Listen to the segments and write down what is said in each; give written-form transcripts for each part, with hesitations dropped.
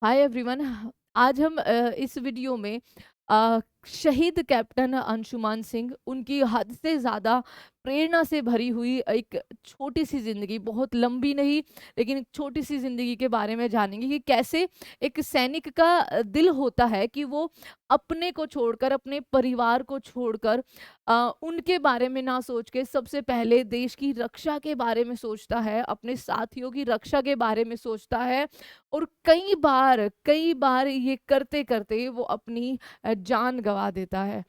Hi everyone. आज हम इस वीडियो में शहीद कैप्टन अंशुमान सिंह उनकी हद से ज़्यादा प्रेरणा से भरी हुई एक छोटी सी ज़िंदगी, बहुत लंबी नहीं लेकिन एक छोटी सी ज़िंदगी के बारे में जानेंगे कि कैसे एक सैनिक का दिल होता है कि वो अपने को छोड़कर, अपने परिवार को छोड़कर उनके बारे में ना सोच के सबसे पहले देश की रक्षा के बारे में सोचता है, अपने साथियों की रक्षा के बारे में सोचता है। और कई बार ये करते-करते वो अपनी जान गँवा देता है।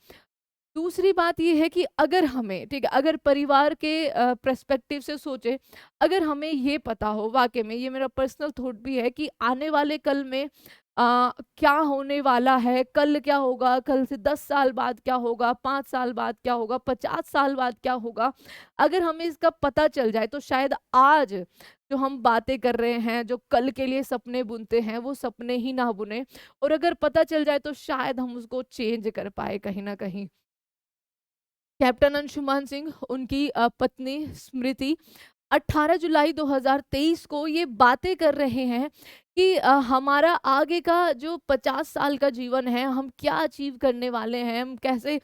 दूसरी बात ये है कि अगर हमें, ठीक है, अगर परिवार के पर्सपेक्टिव से सोचे, अगर हमें ये पता हो, वाक़ई में ये मेरा पर्सनल थॉट भी है कि आने वाले कल में क्या होने वाला है, कल क्या होगा, कल से 10 साल बाद क्या होगा, 5 साल बाद क्या होगा, 50 साल बाद क्या होगा, अगर हमें इसका पता चल जाए तो शायद आज जो हम बातें कर रहे हैं, जो कल के लिए सपने बुनते हैं, वो सपने ही ना बुने। और अगर पता चल जाए तो शायद हम उसको चेंज कर पाएँ कहीं न कहीं। कैप्टन अंशुमान सिंह, उनकी पत्नी स्मृति 18 जुलाई 2023 को ये बातें कर रहे हैं कि हमारा आगे का जो 50 साल का जीवन है, हम क्या अचीव करने वाले हैं, हम कैसे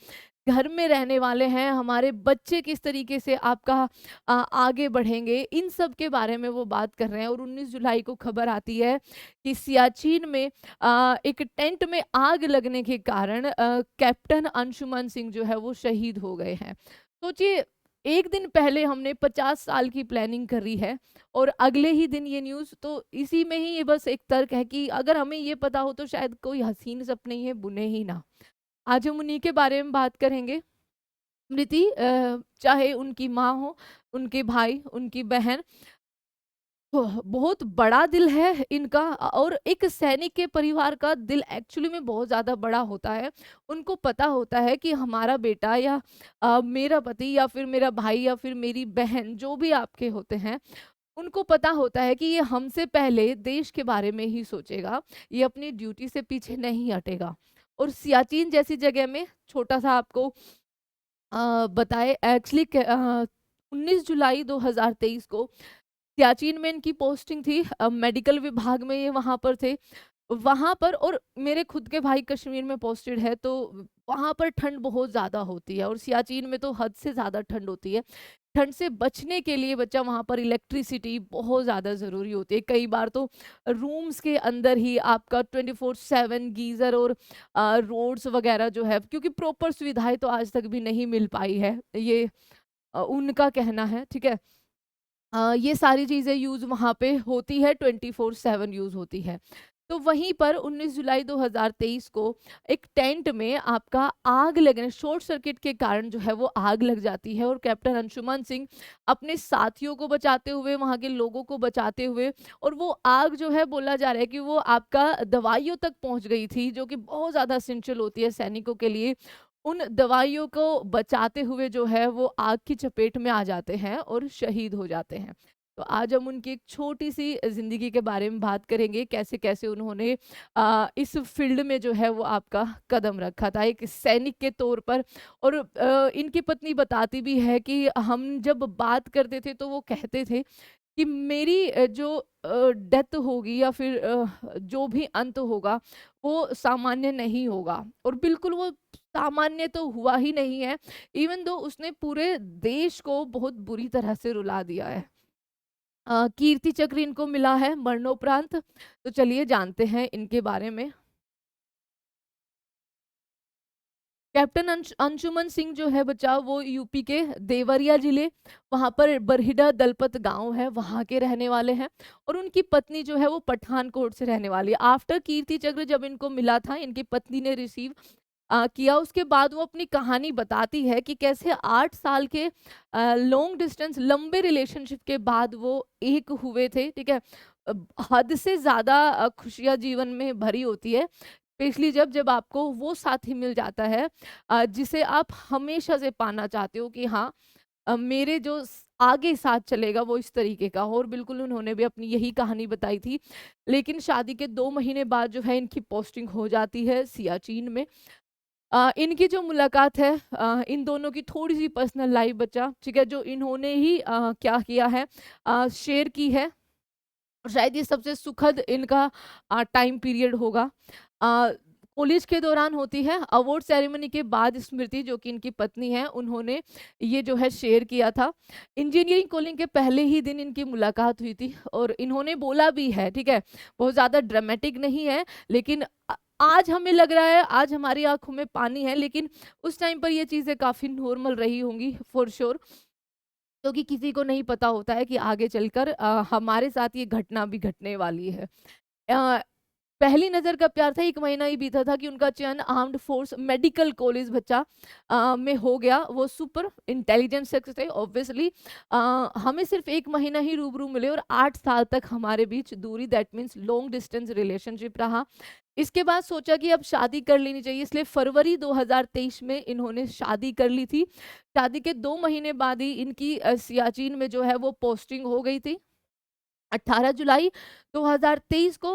घर में रहने वाले हैं, हमारे बच्चे किस तरीके से आपका आगे बढ़ेंगे, इन सब के बारे में वो बात कर रहे हैं। और 19 जुलाई को खबर आती है कि सियाचिन में एक टेंट में आग लगने के कारण कैप्टन अंशुमान सिंह जो है वो शहीद हो गए हैं। सोचिए, एक दिन पहले हमने 50 साल की प्लानिंग करी है और अगले ही दिन ये न्यूज़। तो इसी में ही ये बस एक तर्क है कि अगर हमें ये पता हो तो शायद कोई हसीन सपने ये बुने ही ना। आज हम उन्हीं के बारे में बात करेंगे। स्मृति, चाहे उनकी माँ हो, उनके भाई, उनकी बहन, बहुत बड़ा दिल है इनका। और एक सैनिक के परिवार का दिल एक्चुअली में बहुत ज़्यादा बड़ा होता है। उनको पता होता है कि हमारा बेटा या मेरा पति या फिर मेरा भाई या फिर मेरी बहन, जो भी आपके होते हैं, उनको पता होता है कि ये हमसे पहले देश के बारे में ही सोचेगा, ये अपनी ड्यूटी से पीछे नहीं हटेगा। और सियाचिन जैसी जगह में, छोटा-सा आपको बताएँ, एक्चुअली 19 जुलाई 2023 को सियाचिन में इनकी पोस्टिंग थी। मेडिकल विभाग में ये वहाँ पर थे। वहाँ पर, और मेरे खुद के भाई कश्मीर में पोस्टेड है, तो वहाँ पर ठंड बहुत ज़्यादा होती है और सियाचिन में तो हद से ज़्यादा ठंड होती है। ठंड से बचने के लिए बच्चा वहाँ पर इलेक्ट्रिसिटी बहुत ज़्यादा ज़रूरी होती है। कई बार तो रूम्स के अंदर ही आपका 24/7 गीज़र और रोड्स वग़ैरह जो है, क्योंकि प्रॉपर सुविधाएँ तो आज तक भी नहीं मिल पाई है। ये उनका कहना है, ठीक है? ये सारी चीज़ें यूज़ वहाँ पे होती है, 24/7 यूज़ होती है। तो वहीं पर 19 जुलाई 2023 को एक टेंट में आपका आग लगने, शॉर्ट सर्किट के कारण जो है वो आग लग जाती है। और कैप्टन अंशुमान सिंह अपने साथियों को बचाते हुए, वहाँ के लोगों को बचाते हुए, और वो आग जो है, बोला जा रहा है कि वो आपका दवाइयों तक पहुँच गई थी, जो कि बहुत ज़्यादा एसेंशियल होती है सैनिकों के लिए। उन दवाइयों को बचाते हुए जो है वो आग की चपेट में आ जाते हैं और शहीद हो जाते हैं। तो आज हम उनकी एक छोटी-सी ज़िंदगी के बारे में बात करेंगे, कैसे-कैसे उन्होंने इस फ़ील्ड में जो है वो आपका कदम रखा था एक सैनिक के तौर पर। और इनकी पत्नी बताती भी है कि हम जब बात करते थे तो वो कहते थे कि मेरी जो डेथ होगी या फिर जो भी अंत होगा, वो सामान्य नहीं होगा। और बिल्कुल वो सामान्य तो हुआ ही नहीं है, इवन दो उसने पूरे देश को बहुत बुरी तरह से रुला दिया है। कीर्ति चक्र इनको मिला है मरणोपरांत। तो चलिए जानते हैं इनके बारे में। कैप्टन अंशुमन सिंह जो है बच्चा, वो यूपी के देवरिया जिले, वहाँ पर बरहीडा दलपत गांव है, वहाँ के रहने वाले हैं। और उनकी पत्नी जो है वो पठानकोट से रहने वाली है। आफ्टर कीर्ति चक्र जब इनको मिला था, इनकी पत्नी ने रिसीव किया, उसके बाद वो अपनी कहानी बताती है कि कैसे 8 साल के लॉन्ग डिस्टेंस, लंबे रिलेशनशिप के बाद वो एक हुए थे, ठीक है? अ, हद से ज़्यादा खुशियाँ जीवन में भरी होती है, स्पेशली जब जब आपको वो साथी मिल जाता है जिसे आप हमेशा से पाना चाहते हो कि हाँ, मेरे जो आगे साथ चलेगा वो इस तरीके का हो। और बिल्कुल उन्होंने भी अपनी यही कहानी बताई थी। लेकिन शादी के 2 महीने बाद जो है इनकी पोस्टिंग हो जाती है सियाचिन में। इनकी जो मुलाकात है, इन दोनों की थोड़ी-सी पर्सनल लाइफ बचा, ठीक है? जो इन्होंने ही क्या किया है, शेयर की है। और शायद ये सबसे सुखद इनका टाइम पीरियड होगा। कॉलेज के दौरान होती है अवार्ड सेरेमनी के बाद स्मृति, जो कि इनकी पत्नी है, उन्होंने ये जो है शेयर किया था। इंजीनियरिंग कॉलिंग के पहले ही दिन इनकी मुलाकात हुई थी और इन्होंने बोला भी है, ठीक है, बहुत ज़्यादा ड्रामेटिक नहीं है, लेकिन आज हमें लग रहा है, आज हमारी आंखों में पानी है, लेकिन उस टाइम पर ये चीज़ें काफ़ी नॉर्मल रही होंगी फॉर श्योर, क्योंकि किसी को नहीं पता होता है कि आगे चलकर हमारे साथ ये घटना भी घटने वाली है। अ, पहली नज़र का प्यार था, 1 महीना ही बीता था कि उनका चयन आर्म्ड फोर्स मेडिकल कॉलेज बच्चा में हो गया। वो सुपर इंटेलिजेंट शख्स थे ऑब्वियसली। हमें सिर्फ 1 महीना ही रूबरू मिले और 8 साल तक हमारे बीच दूरी, that means long distance relationship रहा। इसके बाद सोचा कि अब शादी कर लेनी चाहिए, इसलिए फरवरी 2023 में इन्होंने शादी कर ली थी। शादी के 2 महीने बाद ही इनकी सियाचिन में जो है वो पोस्टिंग हो गई थी। 18 जुलाई 2023 को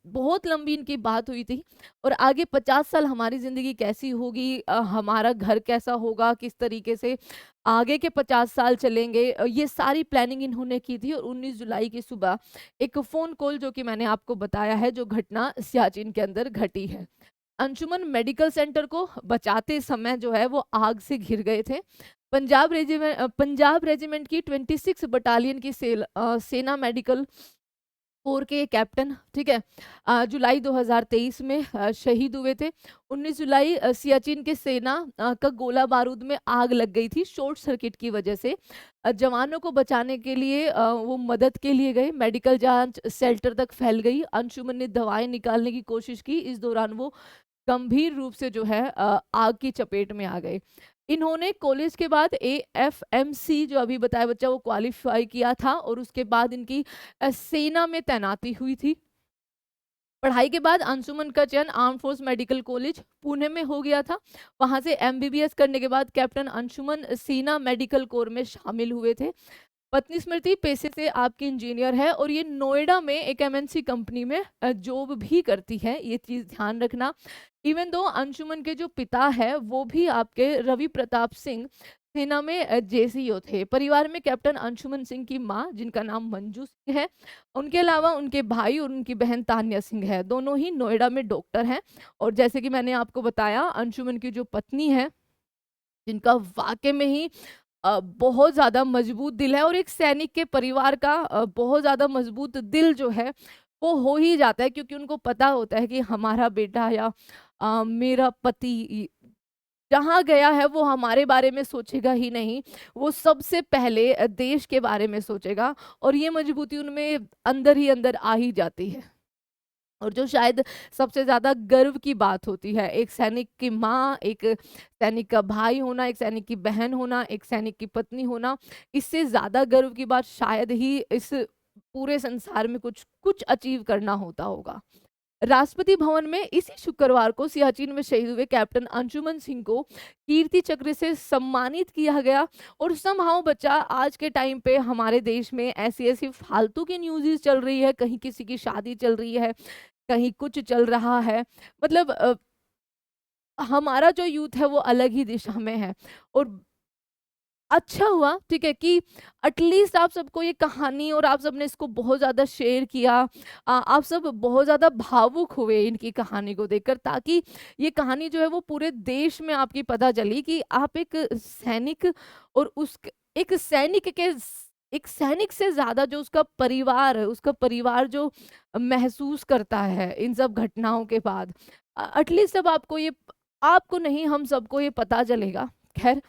बहुत लंबी इनकी बात हुई थी और आगे 50 साल हमारी ज़िंदगी कैसी होगी, हमारा घर कैसा होगा, किस तरीके से आगे के 50 साल चलेंगे, ये सारी प्लानिंग इन्होंने की थी। और 19 जुलाई की सुबह एक फ़ोन कॉल, जो कि मैंने आपको बताया है, जो घटना सियाचिन के अंदर घटी है। अंशुमन मेडिकल सेंटर को बचाते समय जो है वो आग से घिर गए थे। पंजाब रेजिमेंट की 26 बटालियन की सेना मेडिकल कोर के कैप्टन, ठीक है, जुलाई 2023 में शहीद हुए थे। 19 जुलाई सियाचिन के सेना का गोला बारूद में आग लग गई थी शॉर्ट सर्किट की वजह से। जवानों को बचाने के लिए वो मदद के लिए गए। मेडिकल जांच शेल्टर तक फैल गई। अंशुमन ने दवाएं निकालने की कोशिश की, इस दौरान वो गंभीर रूप से जो है आग की चपेट में आ गए। इन्होंने कॉलेज के बाद एएफएमसी, जो अभी बताया बच्चा, वो क्वालिफाई किया था और उसके बाद इनकी सेना में तैनाती हुई थी। पढ़ाई के बाद अंशुमन का चयन arm force medical college Pune में हो गया था। वहां से एमबीबीएस करने के बाद कैप्टन अंशुमन सेना मेडिकल कोर में शामिल हुए थे। पत्नी स्मृति पेशे से आपकी इंजीनियर है और ये नोएडा में एक एमएनसी कंपनी में जॉब भी करती है, ये चीज़ ध्यान रखना। इवन दो अंशुमन के जो पिता है वो भी आपके रवि प्रताप सिंह सेना में जेसीओ थे। परिवार में कैप्टन अंशुमन सिंह की माँ, जिनका नाम मंजू सिंह है, उनके अलावा उनके भाई और उनकी बहन तान्या सिंह है, दोनों ही नोएडा में डॉक्टर हैं। और जैसे कि मैंने आपको बताया, अंशुमन की जो पत्नी है, जिनका वाकई में ही बहुत ज़्यादा मजबूत दिल है, और एक सैनिक के परिवार का बहुत ज़्यादा मजबूत दिल जो है वो हो ही जाता है, क्योंकि उनको पता होता है कि हमारा बेटा या मेरा पति जहाँ गया है वो हमारे बारे में सोचेगा ही नहीं, वो सबसे पहले देश के बारे में सोचेगा। और ये मजबूती उनमें अंदर ही अंदर आ ही जाती है। और जो शायद सबसे ज़्यादा गर्व की बात होती है, एक सैनिक की माँ, एक सैनिक का भाई होना, एक सैनिक की बहन होना, एक सैनिक की पत्नी होना, इससे ज़्यादा गर्व की बात शायद ही इस पूरे संसार में कुछ कुछ अचीव करना होता होगा। राष्ट्रपति भवन में इसी शुक्रवार को सियाचिन में शहीद हुए कैप्टन अंशुमन सिंह को कीर्ति चक्र से सम्मानित किया गया। और समहाउ बच्चा, आज के टाइम पे हमारे देश में ऐसी ऐसी फालतू की न्यूज़ चल रही है, कहीं किसी की शादी चल रही है, कहीं कुछ चल रहा है, मतलब हमारा जो यूथ है वो अलग ही दिशा में है। और अच्छा हुआ, ठीक है, कि एटलीस्ट आप सबको ये कहानी, और आप सबने इसको बहुत ज़्यादा शेयर किया, आप सब बहुत ज़्यादा भावुक हुए इनकी कहानी को देखकर, ताकि ये कहानी जो है वो पूरे देश में आपकी पता चली कि आप एक सैनिक, और उस एक सैनिक के एक सैनिक से ज़्यादा जो उसका परिवार है, उसका परिवार जो महसूस करता है इन सब घटनाओं के बाद, एटलीस्ट अब आपको ये, आपको नहीं, हम सबको ये पता चलेगा। खैर,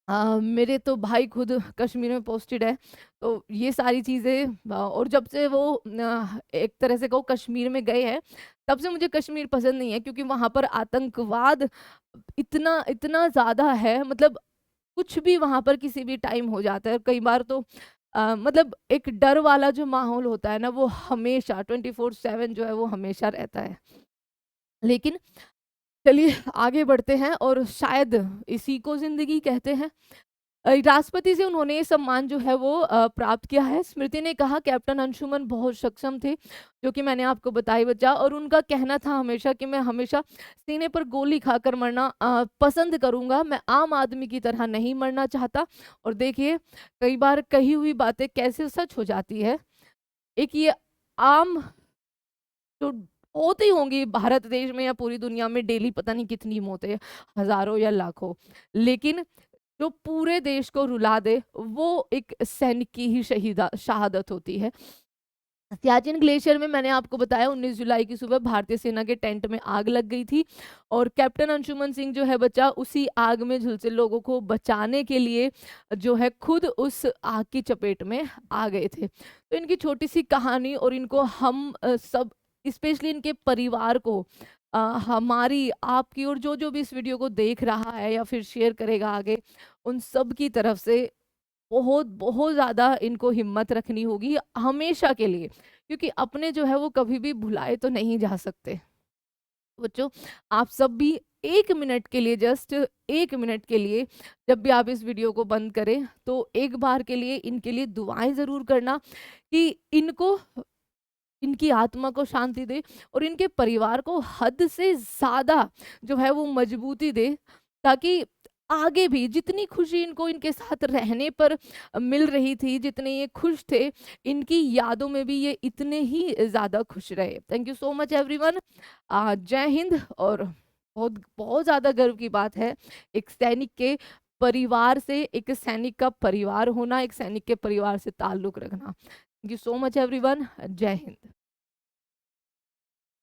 मेरे तो भाई खुद कश्मीर में पोस्टेड है, तो ये सारी चीज़ें, और जब से वो एक तरह से कहो कश्मीर में गए हैं, तब से मुझे कश्मीर पसंद नहीं है, क्योंकि वहाँ पर आतंकवाद इतना इतना ज़्यादा है, मतलब कुछ भी वहाँ पर किसी भी टाइम हो जाता है। कई बार तो मतलब एक डर वाला जो माहौल होता है ना, वो हमेशा 24/7 जो है वो हमेशा रहता है। लेकिन चलिए आगे बढ़ते हैं, और शायद इसी को जिंदगी कहते हैं। राष्ट्रपति से उन्होंने ये सम्मान जो है वो प्राप्त किया है। स्मृति ने कहा, कैप्टन अंशुमन बहुत सक्षम थे, जो कि मैंने आपको बताई बच्चा, और उनका कहना था हमेशा कि मैं हमेशा सीने पर गोली खाकर मरना पसंद करूंगा, मैं आम आदमी की तरह नहीं मरना चाहता। और देखिए, कई बार कही हुई बातें कैसे सच हो जाती है। एक ये आम जो होती होंगी भारत देश में या पूरी दुनिया में, डेली पता नहीं कितनी मौतें, हजारों या लाखों, लेकिन जो पूरे देश को रुला दे वो एक सैनिक की ही शहीदा शहादत होती है। सियाचिन ग्लेशियर में मैंने आपको बताया 19 जुलाई की सुबह भारतीय सेना के टेंट में आग लग गई थी, और कैप्टन अंशुमन सिंह जो है बच्चा, उसी आग में झुलसे लोगों को बचाने के लिए जो है खुद उस आग की चपेट में आ गए थे। तो इनकी छोटी सी कहानी, और इनको हम सब, स्पेशली इनके परिवार को, हमारी आपकी और जो जो भी इस वीडियो को देख रहा है या फिर शेयर करेगा आगे, उन सब की तरफ से बहुत बहुत ज़्यादा इनको हिम्मत रखनी होगी हमेशा के लिए, क्योंकि अपने जो है वो कभी भी भुलाए तो नहीं जा सकते। बच्चों, आप सब भी 1 मिनट के लिए, जस्ट 1 मिनट के लिए, जब भी आप इस वीडियो को बंद करें तो एक बार के लिए इनके लिए दुआएं ज़रूर करना कि इनको, इनकी आत्मा को शांति दे और इनके परिवार को हद से ज़्यादा जो है वो मजबूती दे, ताकि आगे भी जितनी खुशी इनको इनके साथ रहने पर मिल रही थी, जितने ये खुश थे, इनकी यादों में भी ये इतने ही ज़्यादा खुश रहे। Thank you so much everyone. जय हिंद। और बहुत बहुत ज़्यादा गर्व की बात है एक सैनिक के परिवार से, एक सैनिक का परिवार होना, एक सैनिक के परिवार से ताल्लुक़ रखना। Thank you so much everyone. जय हिंद।